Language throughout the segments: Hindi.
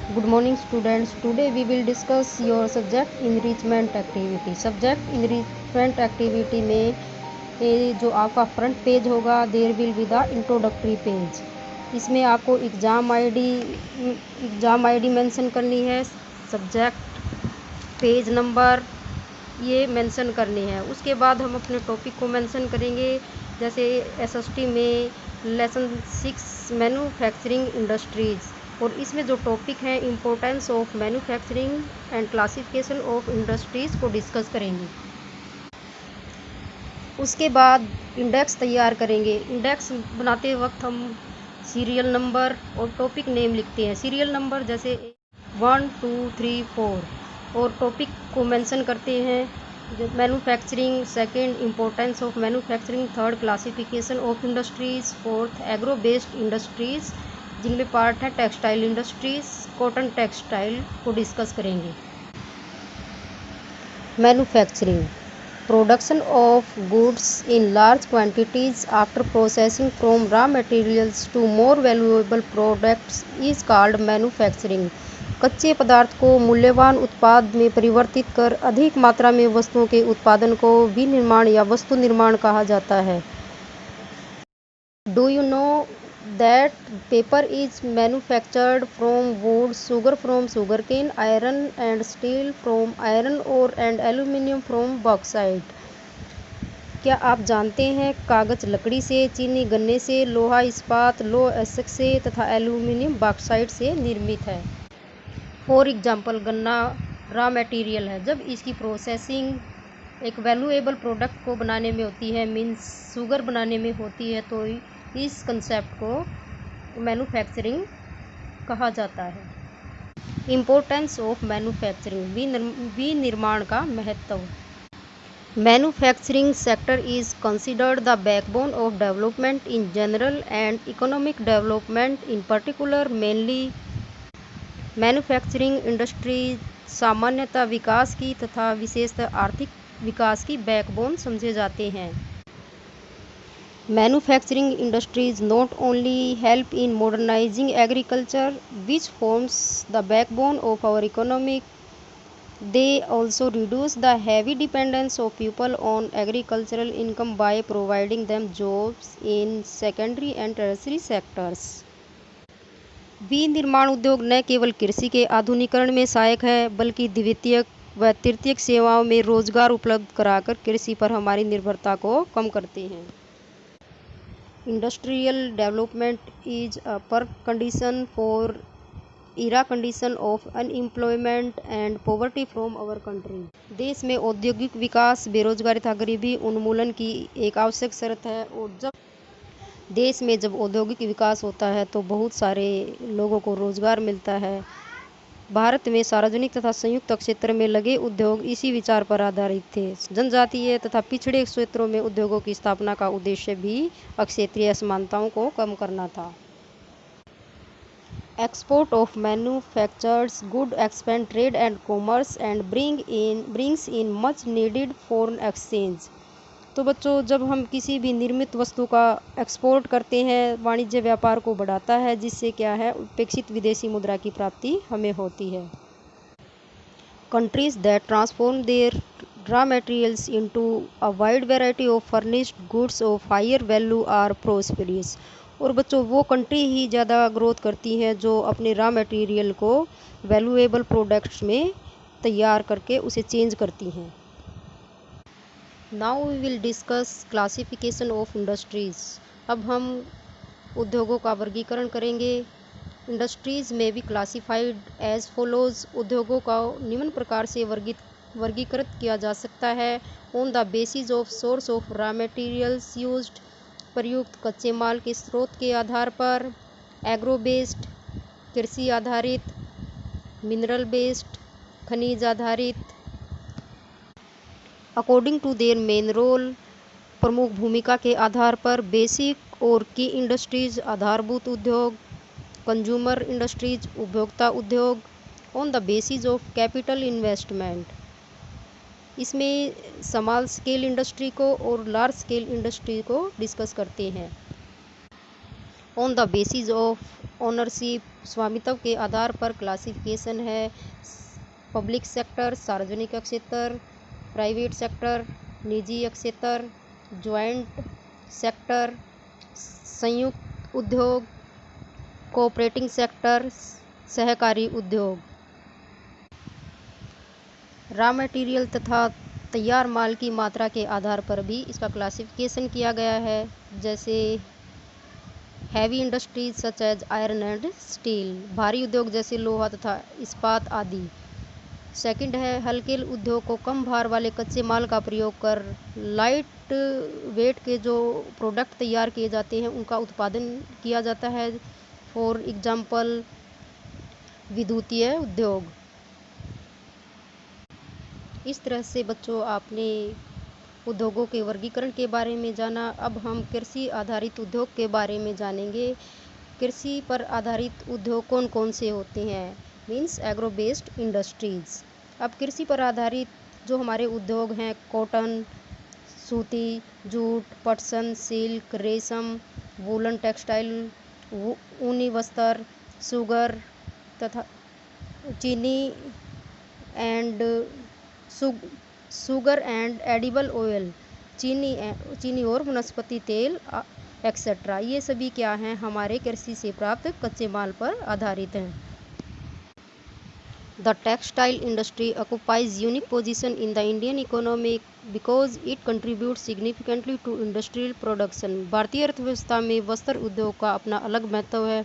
Good morning students. Today we will discuss your subject enrichment activity. Subject enrichment activity में जो आपका फ्रंट पेज होगा there will be the introductory page. इसमें आपको एग्ज़ाम आईडी मेंशन करनी है, सब्जेक्ट, पेज नंबर ये मेंशन करनी है. उसके बाद हम अपने टॉपिक को मेंशन करेंगे. जैसे एसएसटी में लेसन 6 मैन्युफैक्चरिंग इंडस्ट्रीज़, और इसमें जो टॉपिक है importance of manufacturing and classification of industries को डिस्कस करेंगे. उसके बाद इंडेक्स तैयार करेंगे. इंडेक्स बनाते वक्त हम सीरियल नंबर और टॉपिक नेम लिखते हैं. सीरियल नंबर जैसे 1 2 3 4 और टॉपिक को मेंशन करते हैं. Manufacturing, second importance of manufacturing, third classification of industries, fourth agro based industries जिनमें पार्ट है टेक्सटाइल इंडस्ट्रीज़, कॉटन टेक्सटाइल को डिस्कस करेंगे. Manufacturing, production of goods in large quantities after processing from raw materials to more valuable products is called manufacturing. कच्चे पदार्थ को मूल्यवान उत्पाद में परिवर्तित कर अधिक मात्रा में वस्तुओं के उत्पादन को विनिर्माण या वस्तु निर्माण कहा जाता है. Do you know that paper is manufactured from wood, sugar from sugarcane, iron and steel from iron ore and aluminium from bauxite. क्या आप जानते हैं कागज लकड़ी से, चीनी गन्ने से, लोहा इस्पात लौह एस्क से तथा एल्यूमिनियम बॉक्साइट से निर्मित है. फॉर एग्जाम्पल, गन्ना रॉ मटेरियल है. जब इसकी प्रोसेसिंग एक वैल्यूएबल प्रोडक्ट को बनाने में होती है, मीन्स शुगर बनाने में होती है, तो इस कंसेप्ट को मैन्युफैक्चरिंग कहा जाता है. इम्पोर्टेंस ऑफ मैन्युफैक्चरिंग, विनिर्माण का महत्व. Manufacturing sector is considered the backbone of development in general and economic development in particular. Mainly manufacturing industry सामान्यतः विकास की तथा विशेषतः आर्थिक विकास की बैकबोन समझे जाते हैं. Manufacturing industries not only help in modernizing agriculture, which forms the backbone of our economy, they also reduce the heavy dependence of people on agricultural income by providing them jobs in secondary and tertiary sectors. विनिर्माण उद्योग न केवल कृषि के आधुनिकीकरण में सहायक है, बल्कि द्वितीयक व तृतीयक सेवाओं में रोजगार उपलब्ध कराकर कृषि पर हमारी निर्भरता को कम करते हैं. Industrial development is a precondition for eradication of unemployment and poverty from our country. देश में औद्योगिक विकास बेरोजगारी तथा गरीबी उन्मूलन की एक आवश्यक शर्त है. और जब औद्योगिक विकास होता है तो बहुत सारे लोगों को रोजगार मिलता है. भारत में सार्वजनिक तथा संयुक्त क्षेत्र में लगे उद्योग इसी विचार पर आधारित थे. जनजातीय तथा पिछड़े क्षेत्रों में उद्योगों की स्थापना का उद्देश्य भी क्षेत्रीय असमानताओं को कम करना था. Export of manufactured good expand trade and commerce and brings in much needed foreign exchange. तो बच्चों, जब हम किसी भी निर्मित वस्तु का एक्सपोर्ट करते हैं, वाणिज्य व्यापार को बढ़ाता है, जिससे क्या है, अपेक्षित विदेशी मुद्रा की प्राप्ति हमें होती है. Countries that transform their raw materials into a wide variety of furnished goods of higher value are prosperous. और बच्चों, वो कंट्री ही ज़्यादा ग्रोथ करती हैं जो अपने रॉ मटेरियल को वैल्यूएबल प्रोडक्ट्स में तैयार करके उसे चेंज करती हैं. Now we will discuss classification of industries. अब हम उद्योगों का वर्गीकरण करेंगे. इंडस्ट्रीज़ में भी क्लासिफाइड एज फॉलोज. उद्योगों का निम्न प्रकार से वर्गीकृत किया जा सकता है. On the basis of source of raw materials used, प्रयुक्त कच्चे माल के स्रोत के आधार पर. एग्रो बेस्ड, कृषि आधारित. मिनरल बेस्ड, खनिज आधारित. According to their main role, प्रमुख भूमिका के आधार पर. बेसिक और की इंडस्ट्रीज, आधारभूत उद्योग. कंज्यूमर इंडस्ट्रीज, उपभोक्ता उद्योग. On the basis of capital investment, इसमें स्मॉल स्केल इंडस्ट्री को और लार्ज स्केल इंडस्ट्री को डिस्कस करते हैं. On the basis of ownership, स्वामित्व के आधार पर क्लासिफिकेशन है पब्लिक सेक्टर, सार्वजनिक क्षेत्र, प्राइवेट सेक्टर, निजी क्षेत्र, ज्वाइंट सेक्टर, संयुक्त उद्योग, कोऑपरेटिंग सेक्टर, सहकारी उद्योग। रॉ मटेरियल तथा तैयार माल की मात्रा के आधार पर भी इसका क्लासिफिकेशन किया गया है, जैसे heavy industries such as iron and steel, भारी उद्योग जैसे लोहा तथा इस्पात आदि। सेकंड है हल्के उद्योग को कम भार वाले कच्चे माल का प्रयोग कर लाइट वेट के जो प्रोडक्ट तैयार किए जाते हैं उनका उत्पादन किया जाता है। फॉर एग्जाम्पल विद्युतीय उद्योग। इस तरह से बच्चों आपने उद्योगों के वर्गीकरण के बारे में जाना। अब हम कृषि आधारित उद्योग के बारे में जानेंगे। कृषि पर आधारित उद्योग कौन कौन से होते हैं, मीन्स एग्रो बेस्ड इंडस्ट्रीज। अब कृषि पर आधारित जो हमारे उद्योग हैं, कॉटन, सूती, जूट, पटसन, सिल्क, रेशम, वूलन टेक्सटाइल, ऊनी वस्त्र, शुगर तथा चीनी and sugar and edible oil, चीनी और वनस्पति तेल एक्सेट्रा। ये सभी क्या हैं, हमारे कृषि से प्राप्त कच्चे माल पर आधारित हैं। The textile industry occupies unique position in the Indian economy because it contributes significantly to industrial production. भारतीय अर्थव्यवस्था में वस्त्र उद्योग का अपना अलग महत्व है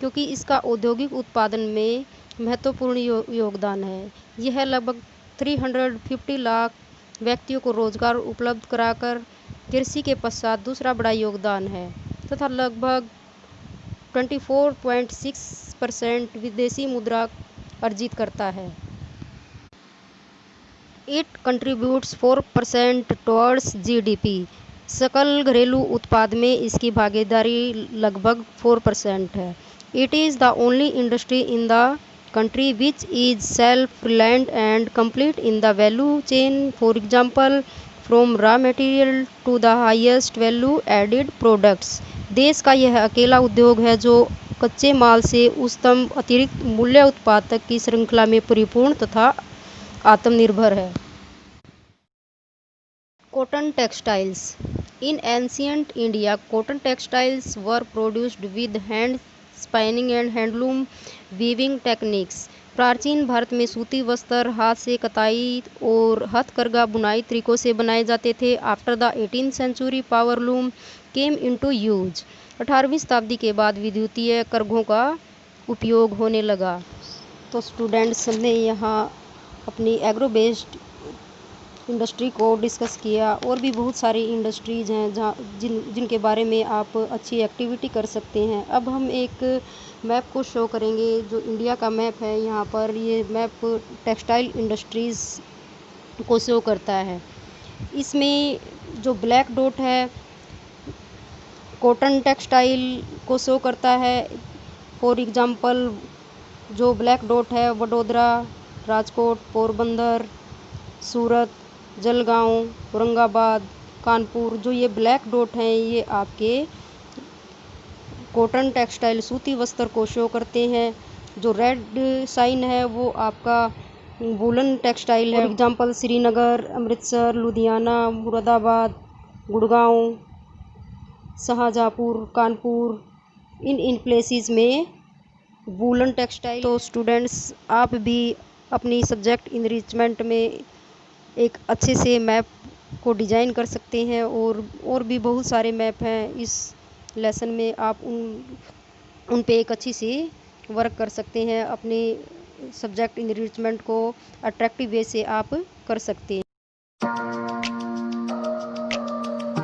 क्योंकि इसका औद्योगिक उत्पादन में महत्वपूर्ण योगदान है। यह लगभग 350 लाख व्यक्तियों को रोजगार उपलब्ध कराकर कृषि के पश्चात दूसरा बड़ा योगदान है तथा लगभग 24.6% विदेशी मुद्रा अर्जित करता है। It contributes 4% towards GDP। सकल घरेलू उत्पाद में इसकी भागीदारी लगभग 4% है। It is the only industry in the country which is self-reliant and complete in the value chain, for example from raw material to the highest value added products। देश का यह अकेला उद्योग है जो कच्चे माल से उच्चतम अतिरिक्त मूल्य उत्पाद तक की श्रृंखला में परिपूर्ण तथा आत्मनिर्भर है। Cotton textiles. In ancient India cotton textiles were produced with hand spinning and handloom weaving techniques. प्राचीन भारत में सूती वस्त्र हाथ से कताई और हथकरघा बुनाई तरीकों से बनाए जाते थे। After the 18th century power loom came into use. 18वीं शताब्दी के बाद विद्युतीय करघों का उपयोग होने लगा। तो स्टूडेंट्स ने यहाँ अपनी एग्रो बेस्ड इंडस्ट्री को डिस्कस किया। और भी बहुत सारी इंडस्ट्रीज़ हैं जहाँ जिनके बारे में आप अच्छी एक्टिविटी कर सकते हैं। अब हम एक मैप को शो करेंगे जो इंडिया का मैप है। यहाँ पर ये मैप टेक्सटाइल इंडस्ट्रीज़ को शो करता है। इसमें जो ब्लैक डॉट है कॉटन टेक्सटाइल को शो करता है। फॉर एग्जांपल जो ब्लैक डॉट है वडोदरा, राजकोट, पोरबंदर, सूरत, जलगांव, औरंगाबाद, कानपुर। जो ये ब्लैक डॉट हैं ये आपके कॉटन टेक्सटाइल सूती वस्त्र को शो करते हैं। जो रेड साइन है वो आपका वूलन टेक्सटाइल है। For example Srinagar, Amritsar, Ludhiana, Moradabad, Gurgaon, Shahjahanpur, Kanpur, in places में वूलन टेक्सटाइल। तो स्टूडेंट्स आप भी अपनी सब्जेक्ट इनरिचमेंट में एक अच्छे से मैप को डिज़ाइन कर सकते हैं। और भी बहुत सारे मैप हैं इस लेसन में, आप उन पे एक अच्छी सी वर्क कर सकते हैं। अपने सब्जेक्ट इनरिचमेंट को अट्रैक्टिव वे से आप कर सकते हैं।